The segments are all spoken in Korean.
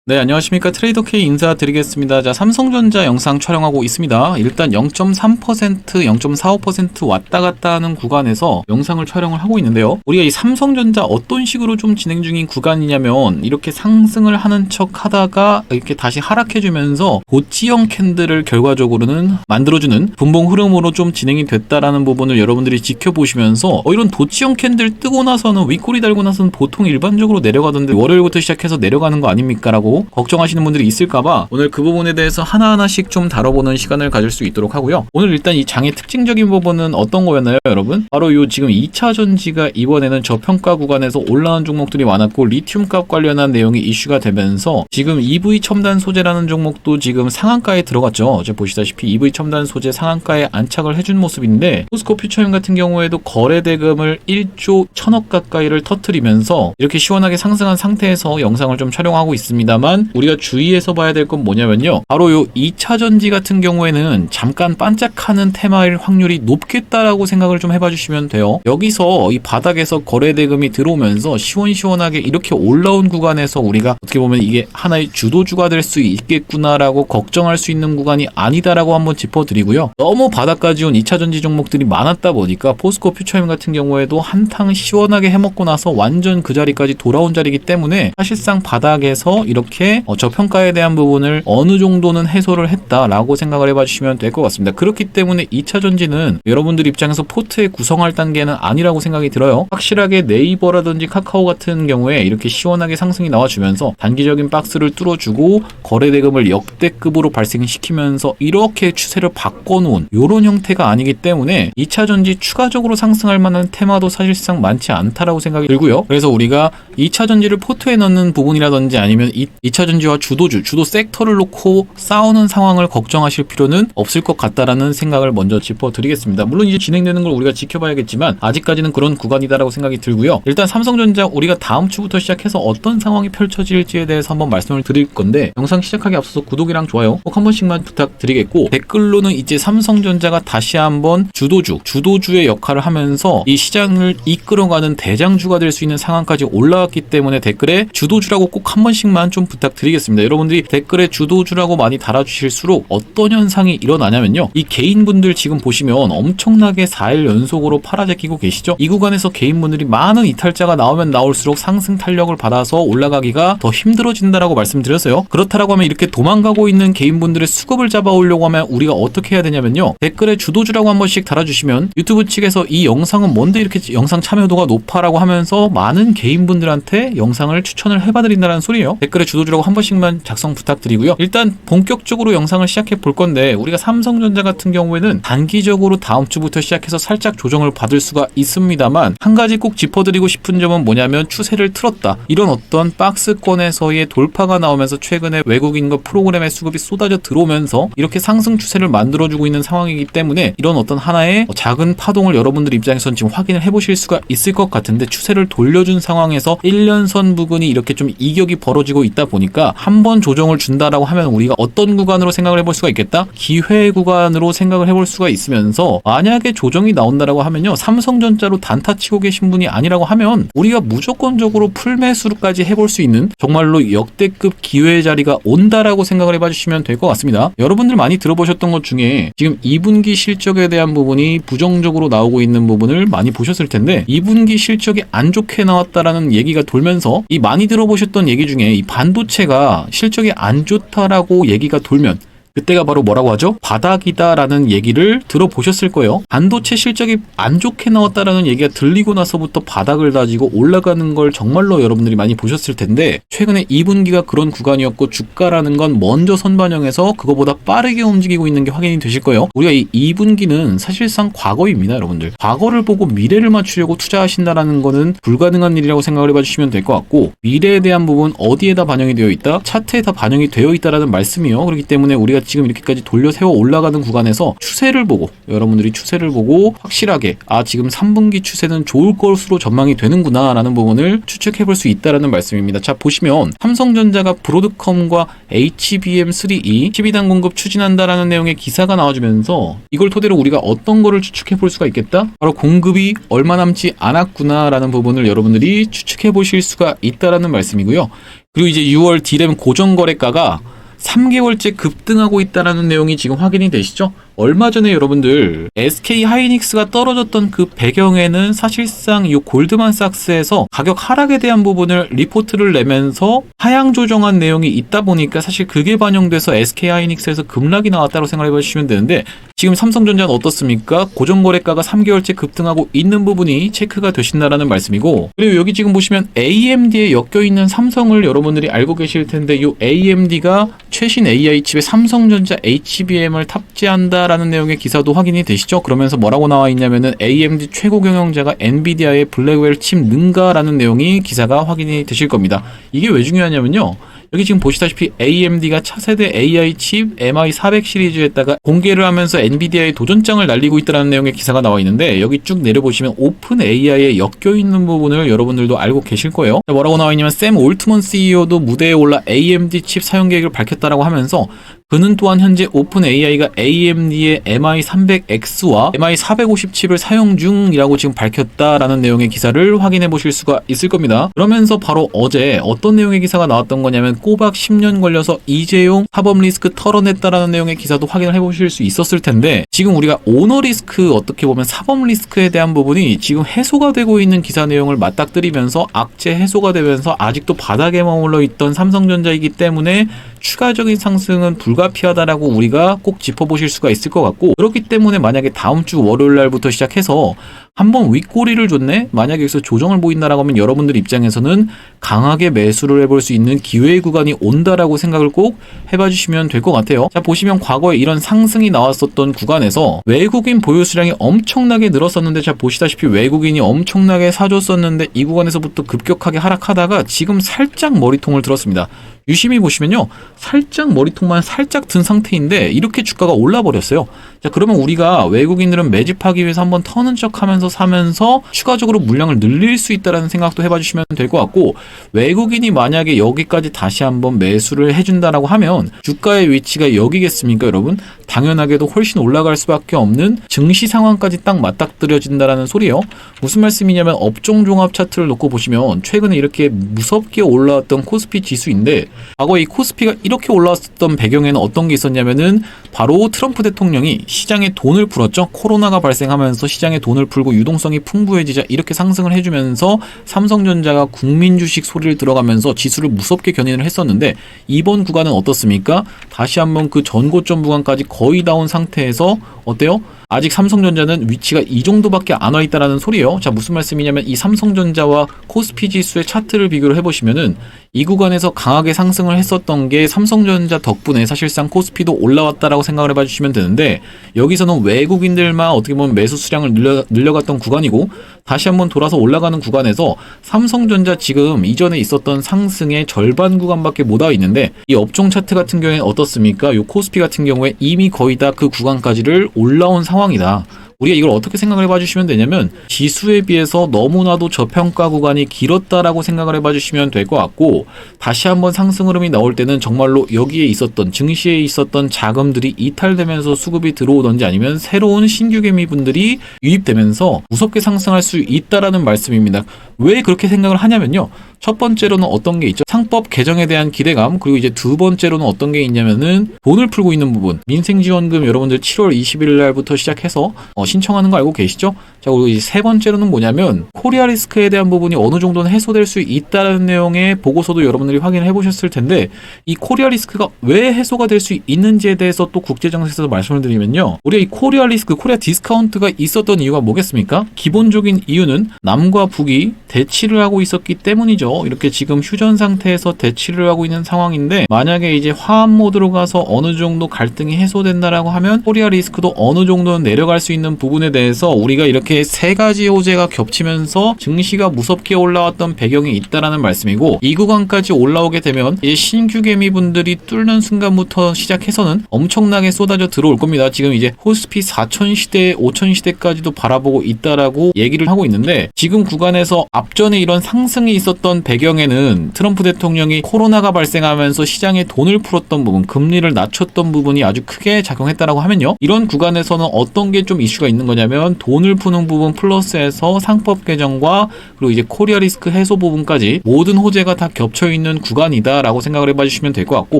네, 안녕하십니까. 트레이더 K 인사드리겠습니다. 자, 삼성전자 영상 촬영하고 있습니다. 일단 0.3%, 0.45% 왔다 갔다 하는 구간에서 영상을 촬영을 하고 있는데요. 우리가 이 삼성전자 어떤 식으로 좀 진행 중인 구간이냐면 이렇게 상승을 하는 척 하다가 이렇게 다시 하락해주면서 도치형 캔들을 결과적으로는 만들어주는 분봉 흐름으로 좀 진행이 됐다라는 부분을 여러분들이 지켜보시면서 이런 도치형 캔들 뜨고 나서는 윗꼬리 달고 나서는 보통 일반적으로 내려가던데 월요일부터 시작해서 내려가는 거 아닙니까? 라고 걱정하시는 분들이 있을까봐 오늘 그 부분에 대해서 하나하나씩 좀 다뤄보는 시간을 가질 수 있도록 하고요. 오늘 일단 이 장의 특징적인 부분은 어떤 거였나요, 여러분? 바로 요 지금 2차 전지가 이번에는 저평가 구간에서 올라온 종목들이 많았고 리튬 값 관련한 내용이 이슈가 되면서 지금 EV 첨단 소재라는 종목도 지금 상한가에 들어갔죠. 어제 보시다시피 EV 첨단 소재 상한가에 안착을 해준 모습인데 포스코 퓨처엠 같은 경우에도 거래 대금을 1조 1000억 가까이를 터뜨리면서 이렇게 시원하게 상승한 상태에서 영상을 좀 촬영하고 있습니다만 우리가 주의해서 봐야 될 건 뭐냐면요. 바로 요 2차 전지 같은 경우에는 잠깐 반짝하는 테마일 확률이 높겠다라고 생각을 좀 해봐 주시면 돼요. 여기서 이 바닥에서 거래 대금이 들어오면서 시원시원하게 이렇게 올라온 구간에서 우리가 어떻게 보면 이게 하나의 주도주가 될 수 있겠구나라고 걱정할 수 있는 구간이 아니다라고 한번 짚어드리고요. 너무 바닥까지 온 2차 전지 종목들이 많았다 보니까 포스코 퓨처엠 같은 경우에도 한탕 시원하게 해먹고 나서 완전 그 자리까지 돌아온 자리이기 때문에 사실상 바닥에서 이렇게 저평가에 대한 부분을 어느 정도는 해소를 했다라고 생각을 해봐 주시면 될 것 같습니다. 그렇기 때문에 2차 전지는 여러분들 입장에서 포트에 구성할 단계는 아니라고 생각이 들어요. 확실하게 네이버라든지 카카오 같은 경우에 이렇게 시원하게 상승이 나와주면서 단기적인 박스를 뚫어주고 거래 대금을 역대급으로 발생시키면서 이렇게 추세를 바꿔놓은 이런 형태가 아니기 때문에 2차 전지 추가적으로 상승할 만한 테마도 사실상 많지 않다라고 생각이 들고요. 그래서 우리가 2차 전지를 포트에 넣는 부분이라든지 아니면 2차 전지와 주도 섹터를 놓고 싸우는 상황을 걱정하실 필요는 없을 것 같다라는 생각을 먼저 짚어드리겠습니다. 물론 이제 진행되는 걸 우리가 지켜봐야겠지만 아직까지는 그런 구간이다라고 생각이 들고요. 일단 삼성전자 우리가 다음 주부터 시작해서 어떤 상황이 펼쳐질지에 대해서 한번 말씀을 드릴 건데 영상 시작하기 앞서서 구독이랑 좋아요 꼭 한 번씩만 부탁드리겠고 댓글로는 이제 삼성전자가 다시 한번 주도주의 역할을 하면서 이 시장을 이끌어가는 대장주가 될 수 있는 상황까지 올라왔기 때문에 댓글에 주도주라고 꼭 한 번씩만 좀 부탁드리겠습니다. 여러분들이 댓글에 주도주라고 많이 달아주실수록 어떤 현상이 일어나냐면요. 이 개인분들 지금 보시면 엄청나게 4일 연속으로 팔아제끼고 계시죠? 이 구간에서 개인분들이 많은 이탈자가 나오면 나올수록 상승 탄력을 받아서 올라가기가 더 힘들어진다라고 말씀드렸어요. 그렇다라고 하면 이렇게 도망가고 있는 개인분들의 수급을 잡아오려고 하면 우리가 어떻게 해야 되냐면요. 댓글에 주도주라고 한 번씩 달아주시면 유튜브 측에서 이 영상은 뭔데 이렇게 영상 참여도가 높아라고 하면서 많은 개인분들한테 영상을 추천을 해봐드린다는 소리예요. 댓글에 주도주라고 한 번씩만 작성 부탁드리고요. 일단 본격적으로 영상을 시작해 볼 건데 우리가 삼성전자 같은 경우에는 단기적으로 다음 주부터 시작해서 살짝 조정을 받을 수가 있습니다만 한 가지 꼭 짚어드리고 싶은 점은 뭐냐면 추세를 틀었다. 이런 어떤 박스권에서의 돌파가 나오면서 최근에 외국인과 프로그램의 수급이 쏟아져 들어오면서 이렇게 상승 추세를 만들어주고 있는 상황이기 때문에 이런 어떤 하나의 작은 파동을 여러분들 입장에서는 지금 확인을 해보실 수가 있을 것 같은데 추세를 돌려준 상황에서 1년선 부근이 이렇게 좀 이격이 벌어지고 있다 보니까 한 번 조정을 준다라고 하면 우리가 어떤 구간으로 생각을 해볼 수가 있겠다? 기회 구간으로 생각을 해볼 수가 있으면서 만약에 조정이 나온다라고 하면요. 삼성전자로 단타 치고 계신 분이 아니라고 하면 우리가 무조건적으로 풀매수까지 해볼 수 있는 정말로 역대급 기회의 자리가 온다라고 생각을 해봐 주시면 될 것 같습니다. 여러분들 많이 들어보셨던 것 중에 지금 2분기 실적에 대한 부분이 부정적으로 나오고 있는 부분을 많이 보셨을 텐데 2분기 실적이 안 좋게 나왔다라는 얘기가 돌면서 이 많이 들어보셨던 얘기 중에 이 반도체가 실적이 안 좋다라고 얘기가 돌면 그때가 바로 뭐라고 하죠? 바닥이다라는 얘기를 들어보셨을 거예요. 반도체 실적이 안 좋게 나왔다라는 얘기가 들리고 나서부터 바닥을 다지고 올라가는 걸 정말로 여러분들이 많이 보셨을 텐데 최근에 2분기가 그런 구간이었고 주가라는 건 먼저 선반영해서 그거보다 빠르게 움직이고 있는 게 확인이 되실 거예요. 우리가 이 2분기는 사실상 과거입니다, 여러분들. 과거를 보고 미래를 맞추려고 투자하신다라는 거는 불가능한 일이라고 생각을 해봐 주시면 될 것 같고 미래에 대한 부분 어디에다 반영이 되어 있다? 차트에 다 반영이 되어 있다라는 말씀이요. 그렇기 때문에 우리가 지금 이렇게까지 돌려 세워 올라가는 구간에서 추세를 보고 여러분들이 추세를 보고 확실하게 지금 3분기 추세는 좋을 것으로 전망이 되는구나 라는 부분을 추측해 볼 수 있다라는 말씀입니다. 자, 보시면 삼성전자가 브로드컴과 HBM3E 12단 공급 추진한다라는 내용의 기사가 나와주면서 이걸 토대로 우리가 어떤 거를 추측해 볼 수가 있겠다? 바로 공급이 얼마 남지 않았구나 라는 부분을 여러분들이 추측해 보실 수가 있다라는 말씀이고요. 그리고 이제 6월 D램 고정거래가가 3개월째 급등하고 있다라는 내용이 지금 확인이 되시죠? 얼마 전에 여러분들 SK 하이닉스가 떨어졌던 그 배경에는 사실상 이 골드만삭스에서 가격 하락에 대한 부분을 리포트를 내면서 하향 조정한 내용이 있다 보니까 사실 그게 반영돼서 SK 하이닉스에서 급락이 나왔다고 생각해 보시면 되는데 지금 삼성전자는 어떻습니까? 고정거래가가 3개월째 급등하고 있는 부분이 체크가 되신다라는 말씀이고, 그리고 여기 지금 보시면 AMD에 엮여있는 삼성을 여러분들이 알고 계실 텐데 이 AMD가 최신 AI 칩에 삼성전자 HBM을 탑재한다 라는 내용의 기사도 확인이 되시죠? 그러면서 뭐라고 나와 있냐면은 AMD 최고 경영자가 엔비디아의 블랙웰 칩 능가라는 내용이 기사가 확인이 되실 겁니다. 이게 왜 중요하냐면요. 여기 지금 보시다시피 AMD가 차세대 AI 칩 MI400 시리즈에다가 공개를 하면서 엔비디아의 도전장을 날리고 있다는 내용의 기사가 나와 있는데 여기 쭉 내려보시면 오픈 AI에 엮여있는 부분을 여러분들도 알고 계실 거예요. 뭐라고 나와 있냐면 샘 올트먼 CEO도 무대에 올라 AMD 칩 사용 계획을 밝혔다라고 하면서 그는 또한 현재 오픈 AI가 AMD의 MI300X와 MI450 칩을 사용 중이라고 지금 밝혔다라는 내용의 기사를 확인해 보실 수가 있을 겁니다. 그러면서 바로 어제 어떤 내용의 기사가 나왔던 거냐면 꼬박 10년 걸려서 이재용 사법 리스크 털어냈다라는 내용의 기사도 확인을 해보실 수 있었을 텐데 지금 우리가 오너 리스크 어떻게 보면 사법 리스크에 대한 부분이 지금 해소가 되고 있는 기사 내용을 맞닥뜨리면서 악재 해소가 되면서 아직도 바닥에 머물러 있던 삼성전자이기 때문에 추가적인 상승은 불가피하다라고 우리가 꼭 짚어보실 수가 있을 것 같고, 그렇기 때문에 만약에 다음 주 월요일 날부터 시작해서 한번 윗꼬리를 줬네? 만약에 여기서 조정을 보인다라고 하면 여러분들 입장에서는 강하게 매수를 해볼 수 있는 기회의 구간이 온다라고 생각을 꼭 해봐 주시면 될 것 같아요. 자, 보시면 과거에 이런 상승이 나왔었던 구간에서 외국인 보유 수량이 엄청나게 늘었었는데, 자 보시다시피 외국인이 엄청나게 사줬었는데 이 구간에서부터 급격하게 하락하다가 지금 살짝 머리통을 들었습니다. 유심히 보시면요, 살짝 머리통만 살짝 든 상태인데 이렇게 주가가 올라 버렸어요. 자, 그러면 우리가 외국인들은 매집하기 위해서 한번 터는 척 하면서 사면서 추가적으로 물량을 늘릴 수 있다라는 생각도 해봐 주시면 될 것 같고, 외국인이 만약에 여기까지 다시 한번 매수를 해준다라고 하면 주가의 위치가 여기겠습니까 여러분? 당연하게도 훨씬 올라갈 수밖에 없는 증시 상황까지 딱 맞닥뜨려진다라는 소리예요. 무슨 말씀이냐면 업종 종합 차트를 놓고 보시면 최근에 이렇게 무섭게 올라왔던 코스피 지수인데 과거에 이 코스피가 이렇게 올라왔었던 배경에는 어떤 게 있었냐면은 바로 트럼프 대통령이 시장에 돈을 풀었죠. 코로나가 발생하면서 시장에 돈을 풀고 유동성이 풍부해지자 이렇게 상승을 해주면서 삼성전자가 국민 주식 소리를 들어가면서 지수를 무섭게 견인을 했었는데 이번 구간은 어떻습니까? 다시 한번 그 전고점 구간까지 거의 나온 상태에서 어때요? 아직 삼성전자는 위치가 이 정도밖에 안 와 있다라는 소리예요. 자, 무슨 말씀이냐면 이 삼성전자와 코스피 지수의 차트를 비교를 해보시면은 이 구간에서 강하게 상승을 했었던 게 삼성전자 덕분에 사실상 코스피도 올라왔다라고 생각을 해봐 주시면 되는데, 여기서는 외국인들만 어떻게 보면 매수 수량을 늘려갔던 구간이고 다시 한번 돌아서 올라가는 구간에서 삼성전자 지금 이전에 있었던 상승의 절반 구간밖에 못 와 있는데 이 업종 차트 같은 경우에는 어떻습니까? 이 코스피 같은 경우에 이미 거의 다 그 구간까지를 올라온 상황이다. 우리가 이걸 어떻게 생각을 해봐 주시면 되냐면 지수에 비해서 너무나도 저평가 구간이 길었다라고 생각을 해봐 주시면 될 것 같고, 다시 한번 상승 흐름이 나올 때는 정말로 여기에 있었던 증시에 있었던 자금들이 이탈되면서 수급이 들어오던지 아니면 새로운 신규 개미분들이 유입되면서 무섭게 상승할 수 있다라는 말씀입니다. 왜 그렇게 생각을 하냐면요, 첫 번째로는 어떤 게 있죠? 상법 개정에 대한 기대감, 그리고 이제 두 번째로는 어떤 게 있냐면은 돈을 풀고 있는 부분, 민생지원금 여러분들 7월 20일 날부터 시작해서 신청하는 거 알고 계시죠? 자, 그리고 이제 세 번째로는 뭐냐면 코리아 리스크에 대한 부분이 어느 정도는 해소될 수 있다는 내용의 보고서도 여러분들이 확인해 보셨을 텐데, 이 코리아 리스크가 왜 해소가 될 수 있는지에 대해서 또 국제정세에서 말씀을 드리면요, 우리가 이 코리아 리스크, 코리아 디스카운트가 있었던 이유가 뭐겠습니까? 기본적인 이유는 남과 북이 대치를 하고 있었기 때문이죠. 이렇게 지금 휴전 상태에서 대치를 하고 있는 상황인데, 만약에 이제 화합 모드로 가서 어느 정도 갈등이 해소된다라고 하면 코리아 리스크도 어느 정도는 내려갈 수 있는 부분에 대해서 우리가 이렇게 이렇게 세 가지 호재가 겹치면서 증시가 무섭게 올라왔던 배경이 있다라는 말씀이고, 이 구간까지 올라오게 되면 이제 신규 개미분들이 뚫는 순간부터 시작해서는 엄청나게 쏟아져 들어올 겁니다. 지금 이제 코스피 4천 시대, 5천 시대까지도 바라보고 있다라고 얘기를 하고 있는데, 지금 구간에서 앞전에 이런 상승이 있었던 배경에는 트럼프 대통령이 코로나가 발생하면서 시장에 돈을 풀었던 부분, 금리를 낮췄던 부분이 아주 크게 작용했다라고 하면요, 이런 구간에서는 어떤 게 좀 이슈가 있는 거냐면 돈을 푸는 부분 플러스해서 상법 개정과 그리고 이제 코리아 리스크 해소 부분까지 모든 호재가 다 겹쳐 있는 구간이다라고 생각을 해봐 주시면 될 것 같고,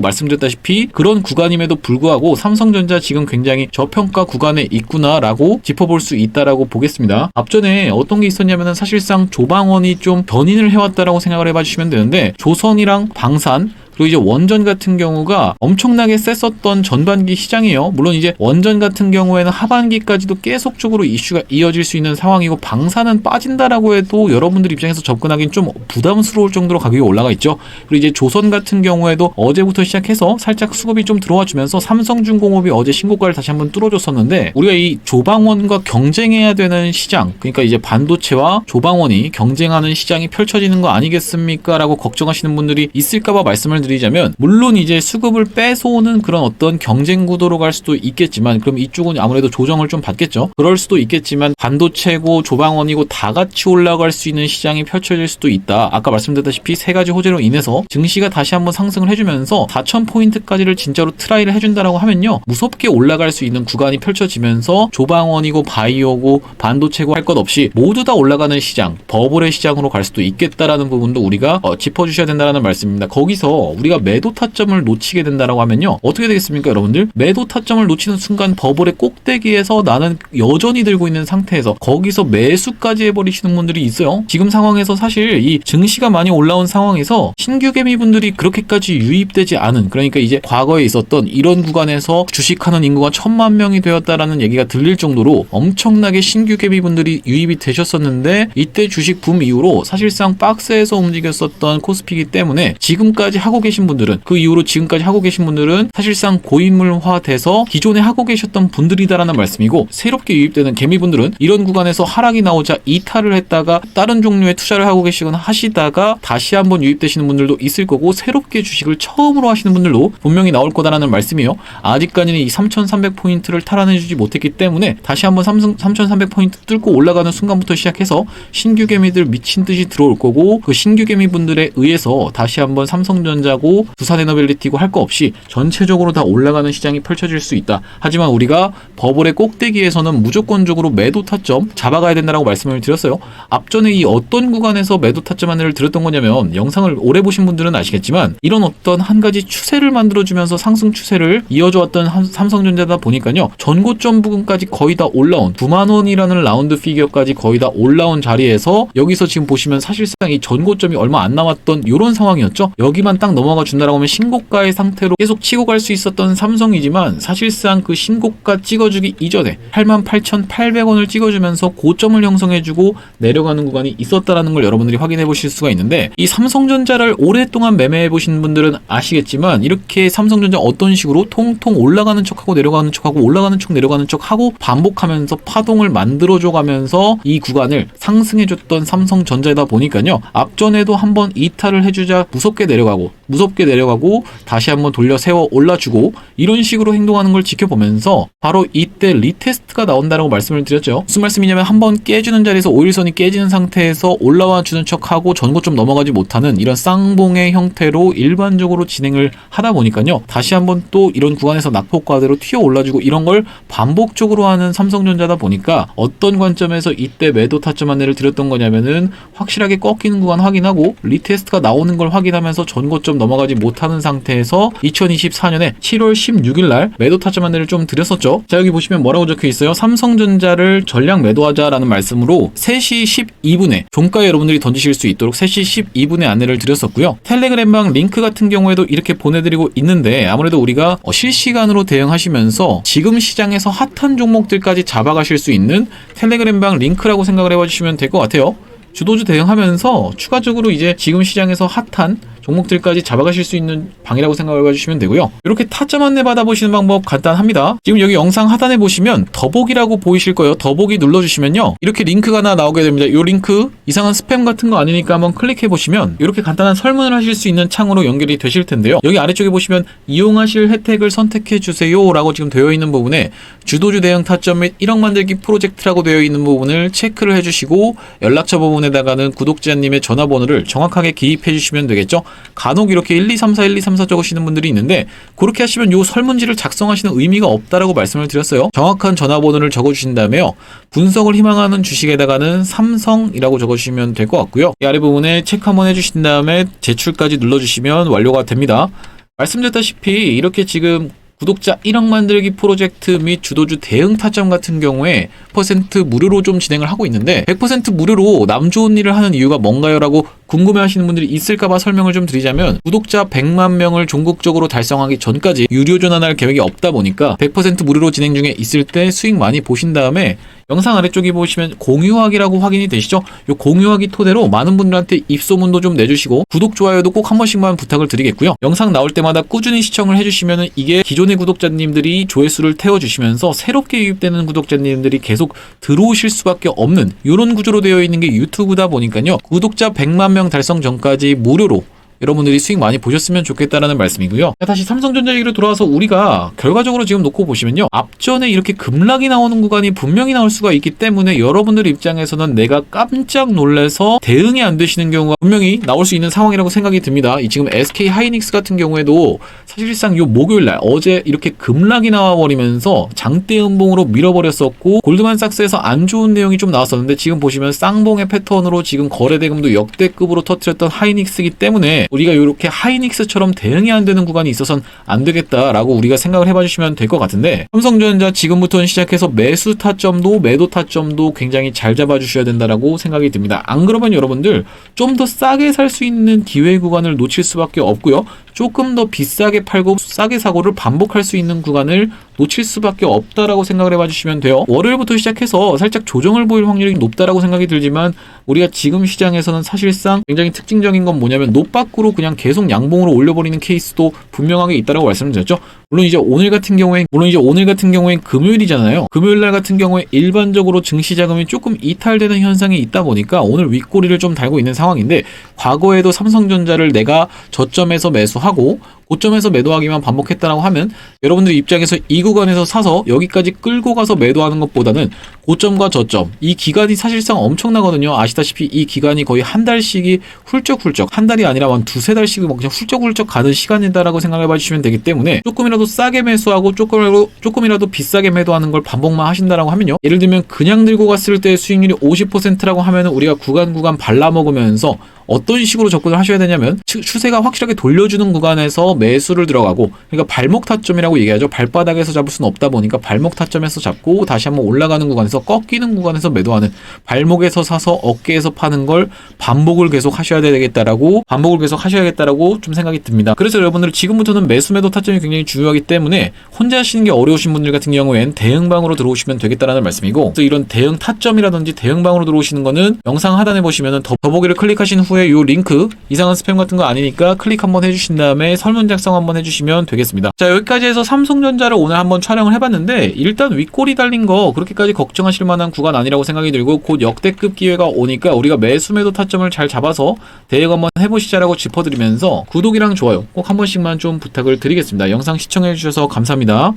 말씀드렸다시피 그런 구간임에도 불구하고 삼성전자 지금 굉장히 저평가 구간에 있구나라고 짚어볼 수 있다라고 보겠습니다. 앞전에 어떤 게 있었냐면은 사실상 조방원이 좀 견인을 해왔다라고 생각을 해봐 주시면 되는데, 조선이랑 방산 그리고 이제 원전 같은 경우가 엄청나게 셌었던 전반기 시장이에요. 물론 이제 원전 같은 경우에는 하반기까지도 계속적으로 이슈가 이어질 수 있는 상황이고, 방사는 빠진다라고 해도 여러분들 입장에서 접근하기는 좀 부담스러울 정도로 가격이 올라가 있죠. 그리고 이제 조선 같은 경우에도 어제부터 시작해서 살짝 수급이 좀 들어와 주면서 삼성중공업이 어제 신고가를 다시 한번 뚫어줬었는데, 우리가 이 조방원과 경쟁해야 되는 시장, 그러니까 이제 반도체와 조방원이 경쟁하는 시장이 펼쳐지는 거 아니겠습니까? 라고 걱정하시는 분들이 있을까봐 말씀을 드리자면, 물론 이제 수급을 뺏어오는 그런 어떤 경쟁 구도로 갈 수도 있겠지만, 그럼 이쪽은 아무래도 조정을 좀 받겠죠. 그럴 수도 있겠지만 반도체고 조방원이고 다 같이 올라갈 수 있는 시장이 펼쳐질 수도 있다. 아까 말씀드렸다시피 세 가지 호재로 인해서 증시가 다시 한번 상승을 해주면서 4,000포인트까지를 진짜로 트라이를 해준다라고 하면요, 무섭게 올라갈 수 있는 구간이 펼쳐지면서 조방원이고 바이오고 반도체고 할 것 없이 모두 다 올라가는 시장, 버블의 시장으로 갈 수도 있겠다라는 부분도 우리가 짚어주셔야 된다는 말씀입니다. 거기서 우리가 매도 타점을 놓치게 된다라고 하면요, 어떻게 되겠습니까 여러분들? 매도 타점을 놓치는 순간 버블의 꼭대기에서 나는 여전히 들고 있는 상태에서 거기서 매수까지 해버리시는 분들이 있어요. 지금 상황에서 사실 이 증시가 많이 올라온 상황에서 신규 개미분들이 그렇게까지 유입되지 않은, 그러니까 이제 과거에 있었던 이런 구간에서 주식하는 인구가 1,000만 명이 되었다라는 얘기가 들릴 정도로 엄청나게 신규 개미분들이 유입이 되셨었는데, 이때 주식 붐 이후로 사실상 박스에서 움직였었던 코스피이기 때문에 지금까지 하고 계신 분들은, 그 이후로 지금까지 하고 계신 분들은 사실상 고인물화 돼서 기존에 하고 계셨던 분들이다라는 말씀이고, 새롭게 유입되는 개미분들은 이런 구간에서 하락이 나오자 이탈을 했다가 다른 종류의 투자를 하고 계시거나 하시다가 다시 한번 유입되시는 분들도 있을 거고, 새롭게 주식을 처음으로 하시는 분들도 분명히 나올 거다라는 말씀이에요. 아직까지는 이 3,300포인트를 탈환해주지 못했기 때문에 다시 한번 3,300포인트 뚫고 올라가는 순간부터 시작해서 신규 개미들 미친듯이 들어올 거고, 그 신규 개미분들에 의해서 다시 한번 삼성전자고 두산에너빌리티고 할 거 없이 전체적으로 다 올라가는 시장이 펼쳐질 수 있다. 하지만 우리가 버블의 꼭대기에서는 무조건적으로 매도 타점 잡아가야 된다고 말씀을 드렸어요. 앞전에 이 어떤 구간에서 매도 타점 안내를 드렸던 거냐면, 영상을 오래 보신 분들은 아시겠지만 이런 어떤 한 가지 추세를 만들어주면서 상승 추세를 이어줘왔던 삼성전자다 보니까요, 전고점 부분까지 거의 다 올라온 9만원이라는 라운드 피겨까지 거의 다 올라온 자리에서 여기서 지금 보시면 사실상 이 전고점이 얼마 안 남았던 이런 상황이었죠. 여기만 딱 넘어가 준다라고 하면 신고가의 상태로 계속 치고 갈 수 있었던 삼성이지만, 사실상 그 신고가 찍어주기 이전에 88,800원을 찍어주면서 고점을 형성해주고 내려가는 구간이 있었다라는 걸 여러분들이 확인해 보실 수가 있는데, 이 삼성전자를 오랫동안 매매해 보신 분들은 아시겠지만, 이렇게 삼성전자 어떤 식으로 통통 올라가는 척하고 내려가는 척하고 올라가는 척 내려가는 척하고 반복하면서 파동을 만들어줘 가면서 이 구간을 상승해줬던 삼성전자이다 보니까요, 앞전에도 한번 이탈을 해주자 무섭게 내려가고 다시 한번 돌려 세워 올라주고 이런 식으로 행동하는 걸 지켜보면서 바로 이때 리테스트가 나온다라고 말씀을 드렸죠. 무슨 말씀이냐면, 한번 깨주는 자리에서 5일선이 깨지는 상태에서 올라와 주는 척하고 전고점 넘어가지 못하는 이런 쌍봉의 형태로 일반적으로 진행을 하다 보니까요, 다시 한번 또 이런 구간에서 낙폭과대로 튀어 올라주고 이런 걸 반복적으로 하는 삼성전자다 보니까, 어떤 관점에서 이때 매도 타점 안내를 드렸던 거냐면은, 확실하게 꺾이는 구간 확인하고 리테스트가 나오는 걸 확인하면서 전고점 넘어가지 못하는 상태에서 2024년에 7월 16일 날 매도 타점 안내를 좀 드렸었죠. 자, 여기 보시면 뭐라고 적혀 있어요? 삼성전자를 전량 매도하자라는 말씀으로 3시 12분에 종가에 여러분들이 던지실 수 있도록 3시 12분에 안내를 드렸었고요. 텔레그램방 링크 같은 경우에도 이렇게 보내드리고 있는데, 아무래도 우리가 실시간으로 대응하시면서 지금 시장에서 핫한 종목들까지 잡아가실 수 있는 텔레그램방 링크라고 생각을 해봐 주시면 될 것 같아요. 주도주 대응하면서 추가적으로 이제 지금 시장에서 핫한 종목들까지 잡아가실 수 있는 방이라고 생각해 봐주시면 되고요. 이렇게 타점 안내 받아보시는 방법 간단합니다. 지금 여기 영상 하단에 보시면 더보기라고 보이실 거예요. 더보기 눌러주시면요, 이렇게 링크가 하나 나오게 됩니다. 이 링크 이상한 스팸 같은 거 아니니까 한번 클릭해 보시면 이렇게 간단한 설문을 하실 수 있는 창으로 연결이 되실 텐데요. 여기 아래쪽에 보시면 이용하실 혜택을 선택해 주세요 라고 지금 되어 있는 부분에 주도주 대응 타점 및 1억 만들기 프로젝트라고 되어 있는 부분을 체크를 해주시고, 연락처 부분에다가는 구독자님의 전화번호를 정확하게 기입해 주시면 되겠죠. 간혹 이렇게 1234 1234 적으시는 분들이 있는데, 그렇게 하시면 요 설문지를 작성하시는 의미가 없다라고 말씀을 드렸어요. 정확한 전화번호를 적어주신 다음에요, 분석을 희망하는 주식에다가는 삼성이라고 적어주시면 될 것 같고요. 이 아래 부분에 체크 한번 해주신 다음에 제출까지 눌러주시면 완료가 됩니다. 말씀드렸다시피 이렇게 지금 구독자 1억 만들기 프로젝트 및 주도주 대응 타점 같은 경우에 100% 무료로 좀 진행을 하고 있는데, 100% 무료로 남 좋은 일을 하는 이유가 뭔가요? 라고 궁금해하시는 분들이 있을까봐 설명을 좀 드리자면, 구독자 100만 명을 종국적으로 달성하기 전까지 유료 전환할 계획이 없다 보니까 100% 무료로 진행 중에 있을 때 수익 많이 보신 다음에 영상 아래쪽에 보시면 공유하기라고 확인이 되시죠? 이 공유하기 토대로 많은 분들한테 입소문도 좀 내주시고 구독, 좋아요도 꼭 한 번씩만 부탁을 드리겠고요. 영상 나올 때마다 꾸준히 시청을 해주시면 이게 기존의 구독자님들이 조회수를 태워주시면서 새롭게 유입되는 구독자님들이 계속 들어오실 수밖에 없는 이런 구조로 되어 있는 게 유튜브다 보니까요. 구독자 100만 명 달성 전까지 무료로 여러분들이 수익 많이 보셨으면 좋겠다라는 말씀이고요. 다시 삼성전자 얘기로 돌아와서 우리가 결과적으로 지금 놓고 보시면요, 앞전에 이렇게 급락이 나오는 구간이 분명히 나올 수가 있기 때문에 여러분들 입장에서는 내가 깜짝 놀라서 대응이 안 되시는 경우가 분명히 나올 수 있는 상황이라고 생각이 듭니다. 이 지금 SK 하이닉스 같은 경우에도 사실상 요 목요일날 어제 이렇게 급락이 나와버리면서 장대 음봉으로 밀어버렸었고, 골드만삭스에서 안 좋은 내용이 좀 나왔었는데 지금 보시면 쌍봉의 패턴으로 지금 거래대금도 역대급으로 터뜨렸던 하이닉스이기 때문에 우리가 이렇게 하이닉스처럼 대응이 안 되는 구간이 있어서는 안 되겠다라고 우리가 생각을 해봐 주시면 될 것 같은데, 삼성전자 지금부터는 시작해서 매수 타점도 매도 타점도 굉장히 잘 잡아 주셔야 된다라고 생각이 듭니다. 안 그러면 여러분들 좀 더 싸게 살 수 있는 기회 구간을 놓칠 수밖에 없고요, 조금 더 비싸게 팔고 싸게 사고를 반복할 수 있는 구간을 놓칠 수밖에 없다라고 생각을 해봐 주시면 돼요. 월요일부터 시작해서 살짝 조정을 보일 확률이 높다라고 생각이 들지만, 우리가 지금 시장에서는 사실상 굉장히 특징적인 건 뭐냐면 노박으로 그냥 계속 양봉으로 올려버리는 케이스도 분명하게 있다라고 말씀을 드렸죠. 물론 이제 오늘 같은 경우엔 금요일이잖아요. 금요일날 같은 경우에 일반적으로 증시 자금이 조금 이탈되는 현상이 있다 보니까 오늘 윗꼬리를 좀 달고 있는 상황인데, 과거에도 삼성전자를 내가 저점에서 매수하고 고점에서 매도하기만 반복했다라고 하면 여러분들 입장에서 이 구간에서 사서 여기까지 끌고 가서 매도하는 것보다는 고점과 저점, 이 기간이 사실상 엄청나거든요. 아시다시피 이 기간이 거의 한 달씩이 훌쩍훌쩍, 한 달이 아니라 한 두세 달씩이 막 그냥 훌쩍훌쩍 가는 시간이다라고 생각해 봐주시면 되기 때문에, 조금이라도 싸게 매수하고 조금이라도 비싸게 매도하는 걸 반복만 하신다라고 하면요, 예를 들면 그냥 들고 갔을 때 수익률이 50%라고 하면은 우리가 구간 발라먹으면서 어떤 식으로 접근을 하셔야 되냐면, 추세가 확실하게 돌려주는 구간에서 매수를 들어가고, 그러니까 발목 타점이라고 얘기하죠. 발바닥에서 잡을 수는 없다 보니까 발목 타점에서 잡고 다시 한번 올라가는 구간에서 꺾이는 구간에서 매도하는, 발목에서 사서 어깨에서 파는 걸 반복을 계속 하셔야 되겠다라고 좀 생각이 듭니다. 그래서 여러분들 지금부터는 매수 매도 타점이 굉장히 중요하기 때문에 혼자 하시는 게 어려우신 분들 같은 경우엔 대응방으로 들어오시면 되겠다라는 말씀이고, 그래서 이런 대응 타점이라든지 대응방으로 들어오시는 거는 영상 하단에 보시면은 더보기를 클릭하신 후에 이 링크 이상한 스팸 같은 거 아니니까 클릭 한번 해주신 다음에 설문 작성 한번 해주시면 되겠습니다. 자, 여기까지 해서 삼성전자를 오늘 한번 촬영을 해봤는데, 일단 윗꼬리 달린 거 그렇게까지 걱정하실 만한 구간 아니라고 생각이 들고, 곧 역대급 기회가 오니까 우리가 매수 매도 타점을 잘 잡아서 대응 한번 해보시자라고 짚어드리면서 구독이랑 좋아요 꼭 한 번씩만 좀 부탁을 드리겠습니다. 영상 시청해주셔서 감사합니다.